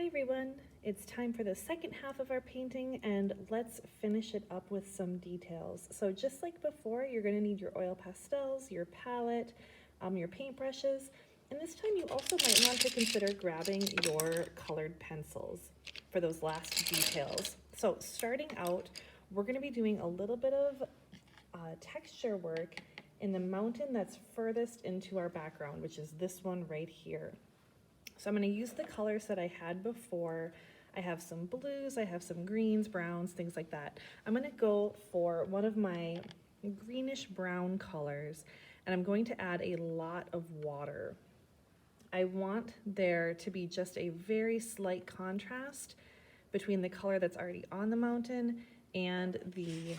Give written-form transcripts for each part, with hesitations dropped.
Hi everyone, it's time for the second half of our painting and let's finish it up with some details. So just like before, you're going to need your oil pastels, your palette, your paintbrushes, and this time you also might want to consider grabbing your colored pencils for those last details. So starting out, we're going to be doing a little bit of texture work in the mountain that's furthest into our background, which is this one right here. So I'm going to use the colors that I had before. I have some blues, I have some greens, browns, things like that. I'm going to go for one of my greenish brown colors, and I'm going to add a lot of water. I want there to be just a very slight contrast between the color that's already on the mountain and the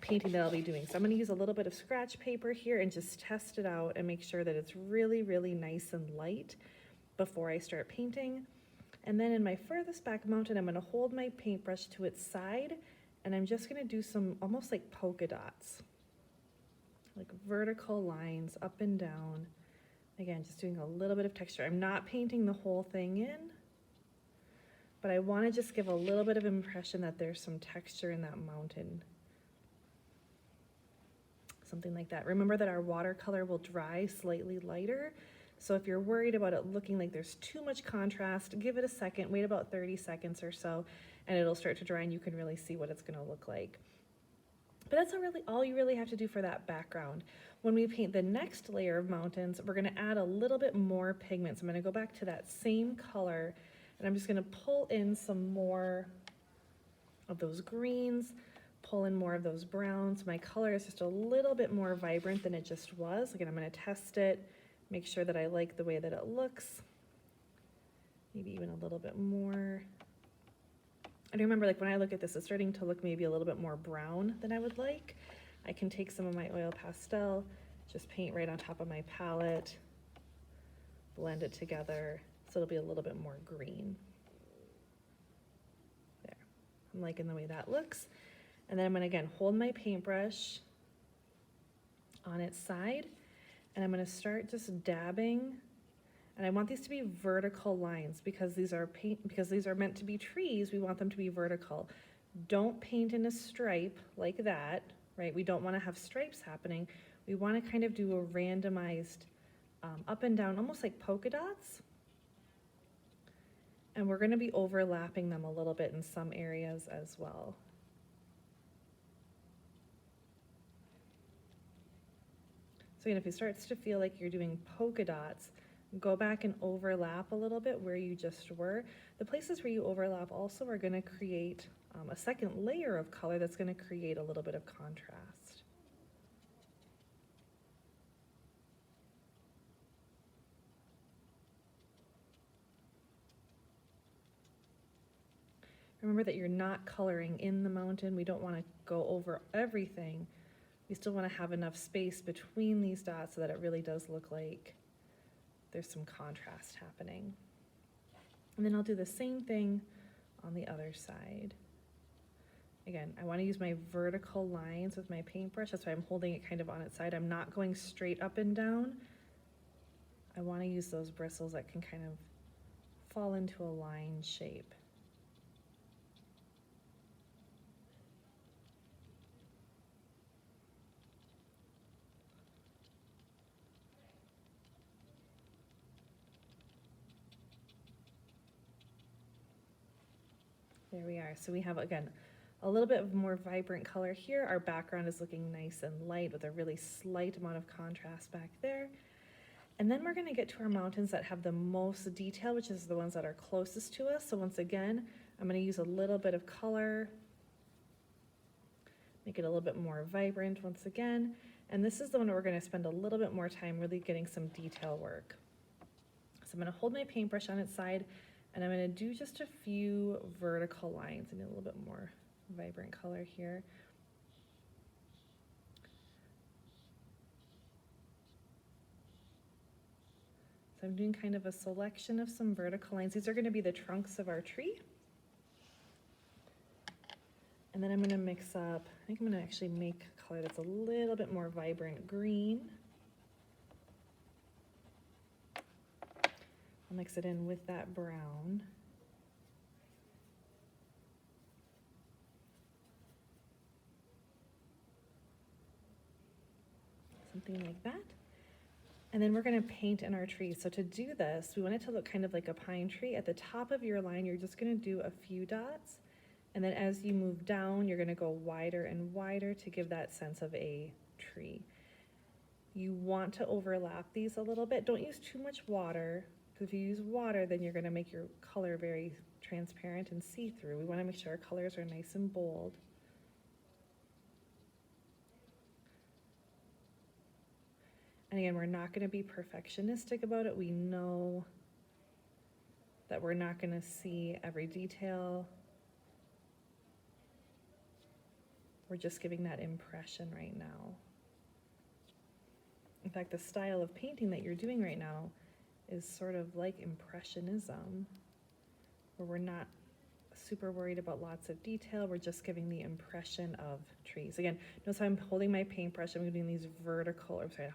painting that I'll be doing. So I'm going to use a little bit of scratch paper here and just test it out and make sure that it's really, really nice and light before I start painting. And then in my furthest back mountain, I'm going to hold my paintbrush to its side, and I'm just going to do some almost like polka dots, like vertical lines up and down. Again, just doing a little bit of texture. I'm not painting the whole thing in, but I want to just give a little bit of impression that there's some texture in that mountain. Something like that. Remember that our watercolor will dry slightly lighter, so if you're worried about it looking like there's too much contrast, give it a second, wait about 30 seconds or so, and it'll start to dry and you can really see what it's going to look like. But that's not really all you really have to do for that background. When we paint the next layer of mountains, we're going to add a little bit more pigments. I'm going to go back to that same color, and I'm just going to pull in some more of those greens, pull in more of those browns. My color is just a little bit more vibrant than it just was. Again, I'm going to test it, make sure that I like the way that it looks. Maybe even a little bit more. And remember, like when I look at this, it's starting to look maybe a little bit more brown than I would like. I can take some of my oil pastel, just paint right on top of my palette, blend it together, so it'll be a little bit more green. There, I'm liking the way that looks. And then I'm gonna, again, hold my paintbrush on its side, and I'm going to start just dabbing, and I want these to be vertical lines because these are meant to be trees. We want them to be vertical. Don't paint in a stripe like that, right? We don't want to have stripes happening. We want to kind of do a randomized up and down, almost like polka dots. And we're going to be overlapping them a little bit in some areas as well. So again, if it starts to feel like you're doing polka dots, go back and overlap a little bit where you just were. The places where you overlap also are going to create a second layer of color that's going to create a little bit of contrast. Remember that you're not coloring in the mountain. We don't want to go over everything. We still want to have enough space between these dots so that it really does look like there's some contrast happening. And then I'll do the same thing on the other side. Again, I want to use my vertical lines with my paintbrush. That's why I'm holding it kind of on its side. I'm not going straight up and down. I want to use those bristles that can kind of fall into a line shape. There we are. So we have, again, a little bit of more vibrant color here. Our background is looking nice and light with a really slight amount of contrast back there. And then we're going to get to our mountains that have the most detail, which is the ones that are closest to us. So once again, I'm going to use a little bit of color, make it a little bit more vibrant once again. And this is the one where we're going to spend a little bit more time really getting some detail work. So I'm going to hold my paintbrush on its side, and I'm going to do just a few vertical lines. I need a little bit more vibrant color here. So I'm doing kind of a selection of some vertical lines. These are going to be the trunks of our tree. And then I'm going to mix up, I think I'm going to actually make a color that's a little bit more vibrant green. I'll mix it in with that brown. something like that. And then we're gonna paint in our tree. So to do this, we want it to look kind of like a pine tree. At the top of your line, you're just gonna do a few dots. And then as you move down, you're gonna go wider and wider to give that sense of a tree. You want to overlap these a little bit. Don't use too much water, because if you use water, then you're gonna make your color very transparent and see-through. We wanna make sure our colors are nice and bold. And again, we're not gonna be perfectionistic about it. We know that we're not gonna see every detail. We're just giving that impression right now. In fact, the style of painting that you're doing right now is sort of like Impressionism, where we're not super worried about lots of detail. We're just giving the impression of trees. Again, notice how I'm holding my paintbrush. I'm doing these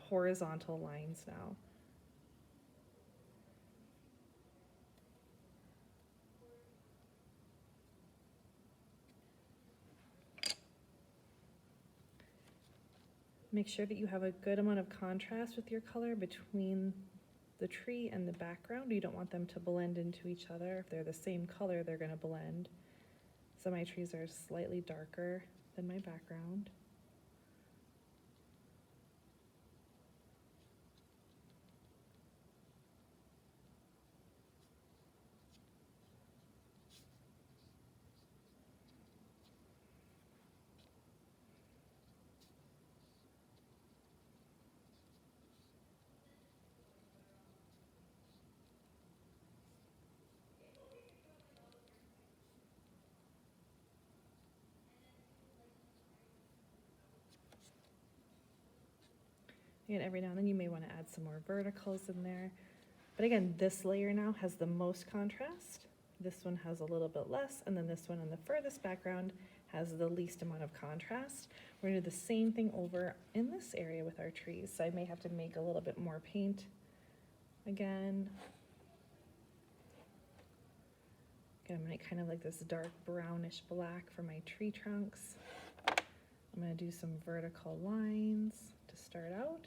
horizontal lines now. Make sure that you have a good amount of contrast with your color between the tree and the background. You don't want them to blend into each other. If they're the same color, they're going to blend. So my trees are slightly darker than my background. And every now and then you may want to add some more verticals in there. But again, this layer now has the most contrast. This one has a little bit less, and then this one in the furthest background has the least amount of contrast. We're gonna do the same thing over in this area with our trees. So I may have to make a little bit more paint again. Again, I'm gonna make kind of like this dark brownish black for my tree trunks. I'm gonna do some vertical lines to start out.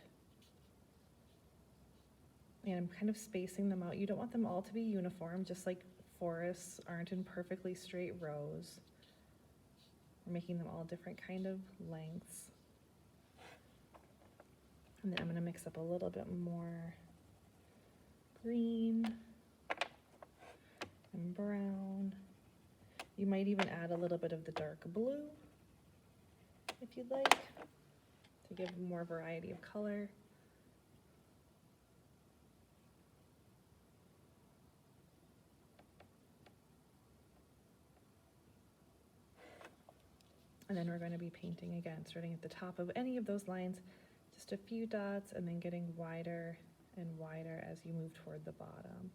And I'm kind of spacing them out. You don't want them all to be uniform, just like forests aren't in perfectly straight rows. We're making them all different kind of lengths. And then I'm gonna mix up a little bit more green and brown. You might even add a little bit of the dark blue if you'd like, to give more variety of color. And then we're going to be painting again, starting at the top of any of those lines, just a few dots, and then getting wider and wider as you move toward the bottom.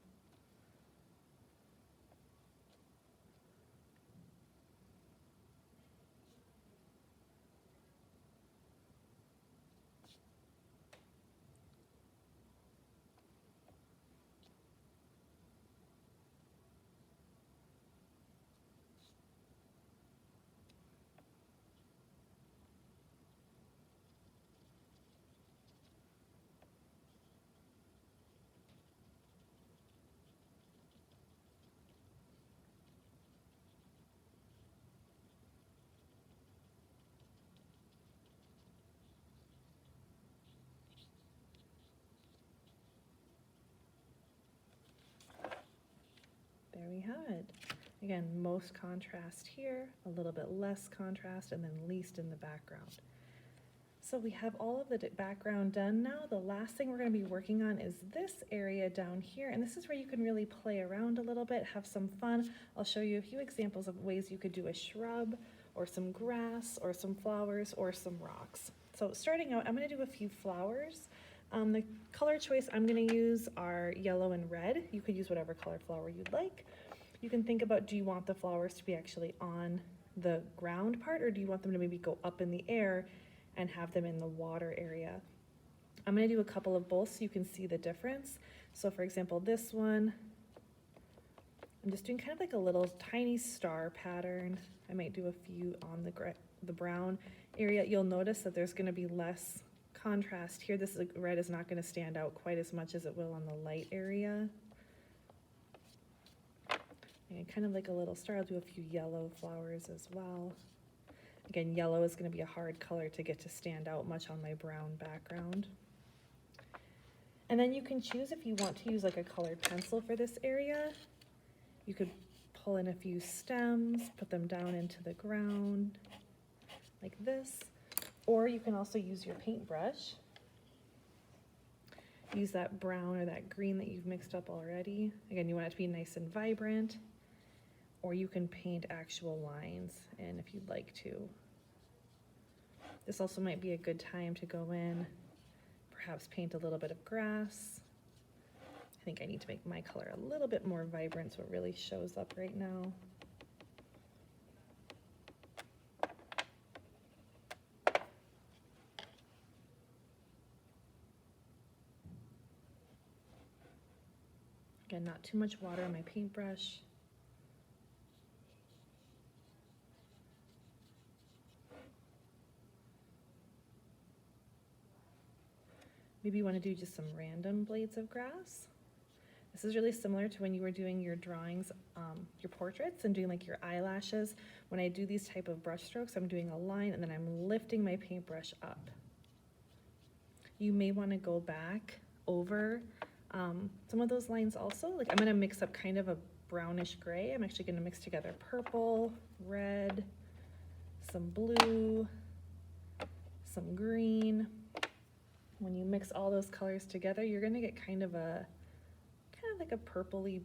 There we have it. Again, most contrast here, a little bit less contrast, and then least in the background. So we have all of the background done now. The last thing we're going to be working on is this area down here, and this is where you can really play around a little bit, have some fun. I'll show you a few examples of ways you could do a shrub, or some grass, or some flowers, or some rocks. So starting out, I'm going to do a few flowers. The color choice I'm going to use are yellow and red. You could use whatever color flower you'd like. You can think about, do you want the flowers to be actually on the ground part, or do you want them to maybe go up in the air and have them in the water area? I'm going to do a couple of both so you can see the difference. So for example, this one, I'm just doing kind of like a little tiny star pattern. I might do a few on the brown area. You'll notice that there's going to be less contrast here. This red is not going to stand out quite as much as it will on the light area. And kind of like a little star, I'll do a few yellow flowers as well. Again, yellow is going to be a hard color to get to stand out much on my brown background. And then you can choose if you want to use like a colored pencil for this area. You could pull in a few stems, put them down into the ground like this. Or you can also use your paintbrush. Use that brown or that green that you've mixed up already. Again, you want it to be nice and vibrant. Or you can paint actual lines in if you'd like to. This also might be a good time to go in, perhaps paint a little bit of grass. I think I need to make my color a little bit more vibrant so it really shows up right now. Again, not too much water on my paintbrush. Maybe you want to do just some random blades of grass. This is really similar to when you were doing your drawings, your portraits, and doing like your eyelashes. When I do these type of brush strokes, I'm doing a line and then I'm lifting my paintbrush up. You may want to go back over some of those lines also. Like I'm going to mix up kind of a brownish gray. I'm actually going to mix together purple, red, some blue, some green. When you mix all those colors together, you're going to get kind of like a purpley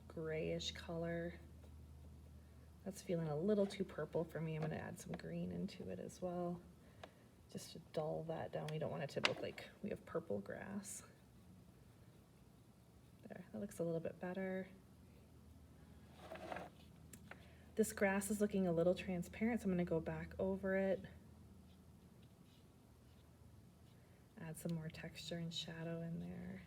grayish color. That's feeling a little too purple for me. I'm going to add some green into it as well, just to dull that down. We don't want it to look like we have purple grass. There, that looks a little bit better. This grass is looking a little transparent, so I'm going to go back over it. Add some more texture and shadow in there.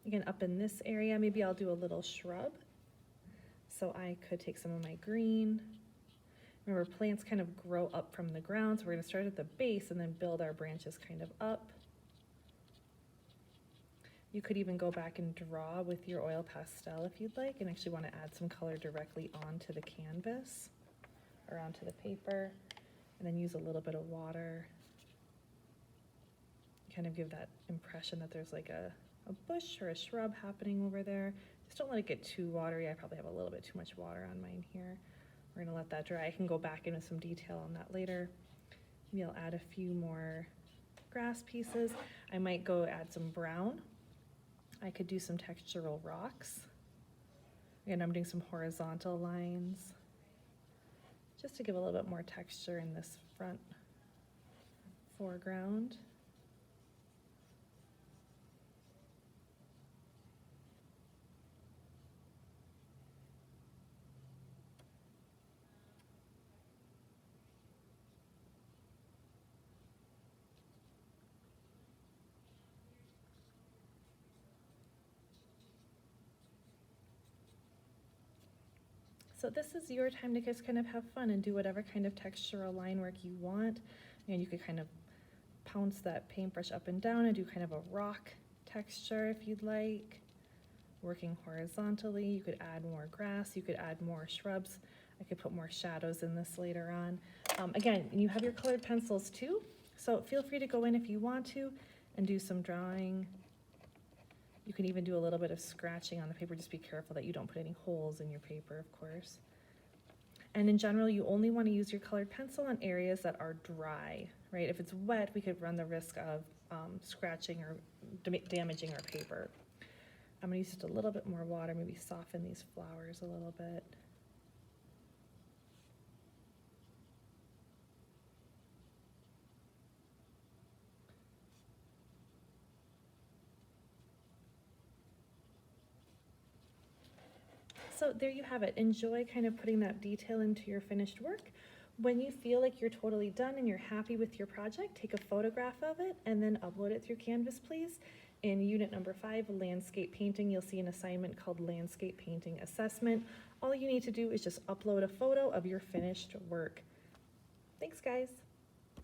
Again, up in this area, maybe I'll do a little shrub. So I could take some of my green. Remember, plants kind of grow up from the ground, so we're going to start at the base and then build our branches kind of up. You could even go back and draw with your oil pastel if you'd like, and actually want to add some color directly onto the canvas or onto the paper, and then use a little bit of water. Kind of give that impression that there's like a bush or a shrub happening over there. Just don't let it get too watery. I probably have a little bit too much water on mine here. We're gonna let that dry. I can go back into some detail on that later. Maybe I'll add a few more grass pieces. I might go add some brown. I could do some textural rocks. Again, I'm doing some horizontal lines just to give a little bit more texture in this front foreground. So this is your time to just kind of have fun and do whatever kind of textural line work you want. And you could kind of pounce that paintbrush up and down and do kind of a rock texture if you'd like. Working horizontally, you could add more grass, you could add more shrubs. I could put more shadows in this later on. Again, you have your colored pencils too, so feel free to go in if you want to and do some drawing. You can even do a little bit of scratching on the paper. Just be careful that you don't put any holes in your paper, of course. And in general, you only want to use your colored pencil on areas that are dry, right? If it's wet, we could run the risk of scratching or damaging our paper. I'm going to use just a little bit more water, maybe soften these flowers a little bit. So there you have it. Enjoy kind of putting that detail into your finished work. When you feel like you're totally done and you're happy with your project, take a photograph of it and then upload it through Canvas, please. In unit number 5, landscape painting, you'll see an assignment called Landscape Painting Assessment. All you need to do is just upload a photo of your finished work. Thanks, guys.